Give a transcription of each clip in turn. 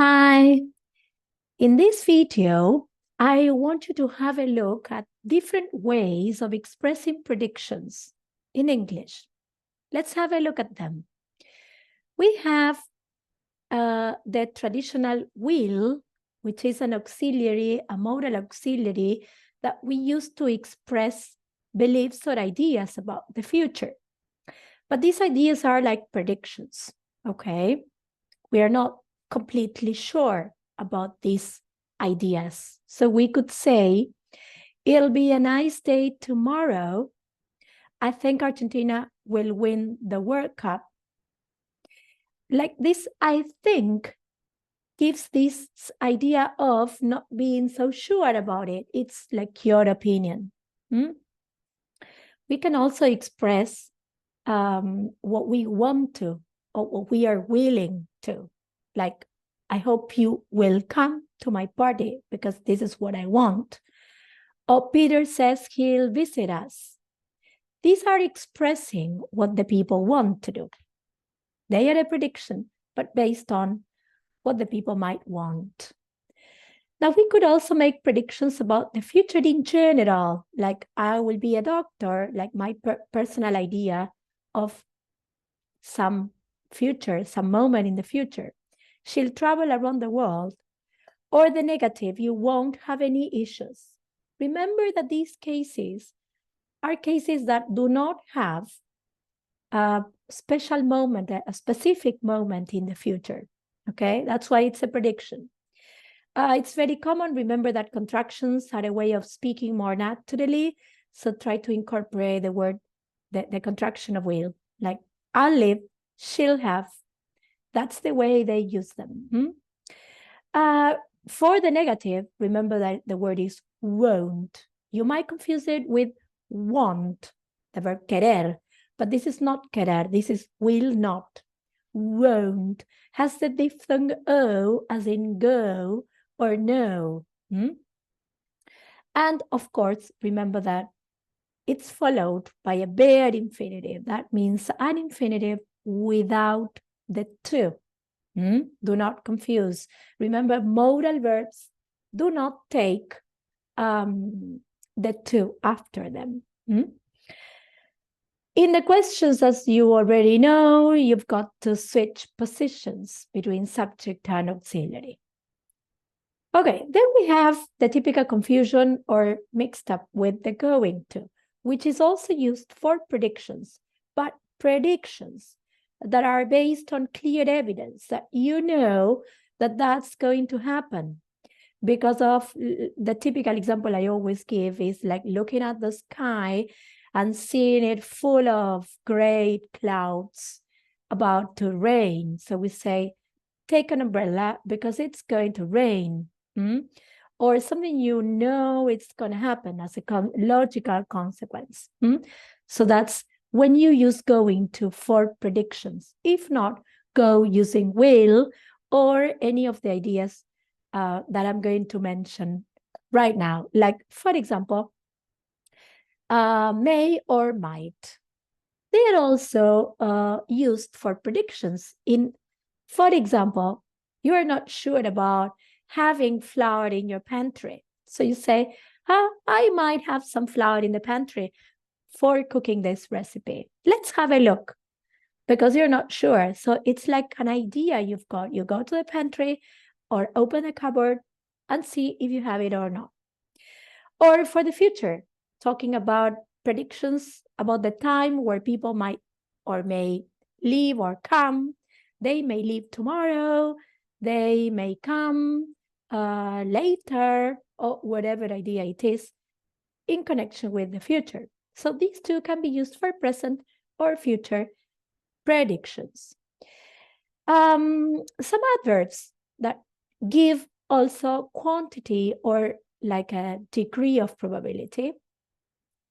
Hi, in this video, I want you to have a look at different ways of expressing predictions in English. Let's have a look at them. We have the traditional will, which is an auxiliary, a modal auxiliary that we use to express beliefs or ideas about the future. But these ideas are like predictions, okay? We are not completely sure about these ideas. So we could say, it'll be a nice day tomorrow. I think Argentina will win the World Cup. Like this, I think, gives this idea of not being so sure about it. It's like your opinion. We can also express what we want to or what we are willing to. Like, I hope you will come to my party because this is what I want. Or Peter says he'll visit us. These are expressing what the people want to do. They are a prediction, but based on what the people might want. Now, we could also make predictions about the future in general, like I will be a doctor, like my personal idea of some future, some moment in the future. She'll travel around the world. Or the negative, you won't have any issues. Remember that these cases are cases that do not have a special moment, a specific moment in the future. Okay, that's why it's a prediction. It's very common. Remember that contractions are a way of speaking more naturally. So try to incorporate the word, the contraction of will, like I'll live, she'll have. That's the way they use them. For the negative, remember that the word is won't. You might confuse it with want, the verb querer, but this is not querer, this is will not. Won't has the diphthong O as in go or no. And of course, remember that it's followed by a bare infinitive. That means an infinitive without the to. Do not confuse. Remember, modal verbs do not take the to after them. In the questions, as you already know, you've got to switch positions between subject and auxiliary. Okay, then we have the typical confusion or mixed up with the going to, which is also used for predictions, but predictions that are based on clear evidence that you know that that's going to happen. Because of the typical example I always give is like looking at the sky and seeing it full of gray clouds about to rain. So we say, take an umbrella because it's going to rain. Or something you know it's going to happen as a logical consequence. So that's when you use going to for predictions. If not, go using will or any of the ideas that I'm going to mention right now. Like, for example, may or might. They are also used for predictions. For example, you are not sure about having flour in your pantry. So you say, I might have some flour in the pantry for cooking this recipe. Let's have a look, because you're not sure. So it's like an idea you've got. You go to the pantry or open a cupboard and see if you have it or not. Or for the future, talking about predictions about the time where people might or may leave or come. They may leave tomorrow. They may come later, or whatever idea it is in connection with the future. So these two can be used for present or future predictions. Some adverbs that give also quantity or like a degree of probability,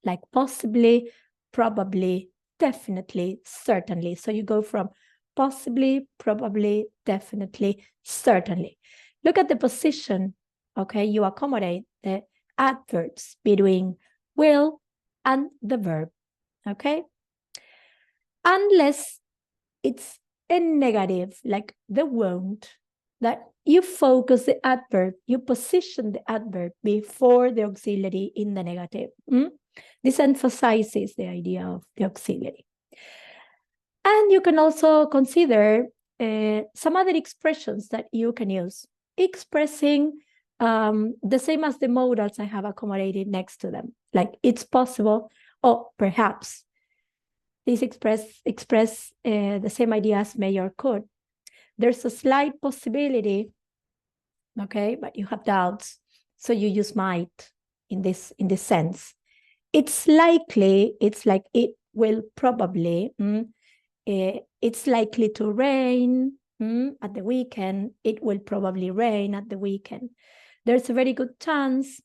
like possibly, probably, definitely, certainly. So you go from possibly, probably, definitely, certainly. Look at the position, okay? You accommodate the adverbs between will and the verb, okay? Unless it's a negative, like the won't, that you focus the adverb, you position the adverb before the auxiliary in the negative. This emphasizes the idea of the auxiliary. And you can also consider some other expressions that you can use, expressing the same as the modals I have accommodated next to them, like it's possible, or perhaps. These express the same idea as may or could. There's a slight possibility, okay, but you have doubts, so you use might in this sense. It's likely, it's like it will probably, it's likely to rain at the weekend, it will probably rain at the weekend. There's a very good chance,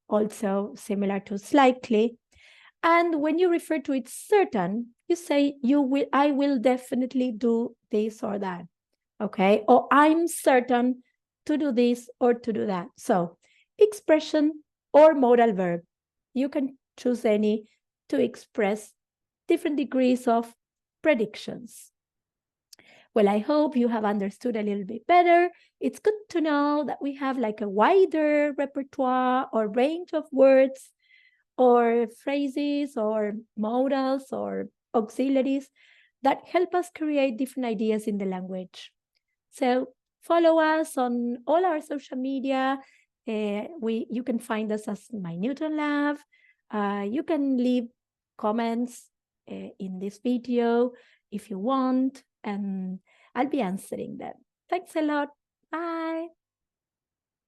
also similar to slightly. And when you refer to it certain, you say I will definitely do this or that, okay? Or I'm certain to do this or to do that. So expression or modal verb, you can choose any to express different degrees of predictions. Well, I hope you have understood a little bit better. It's good to know that we have like a wider repertoire or range of words or phrases or modals or auxiliaries that help us create different ideas in the language. So follow us on all our social media. You can find us as My Newton Lab. You can leave comments in this video if you want, and I'll be answering them. Thanks a lot. Bye.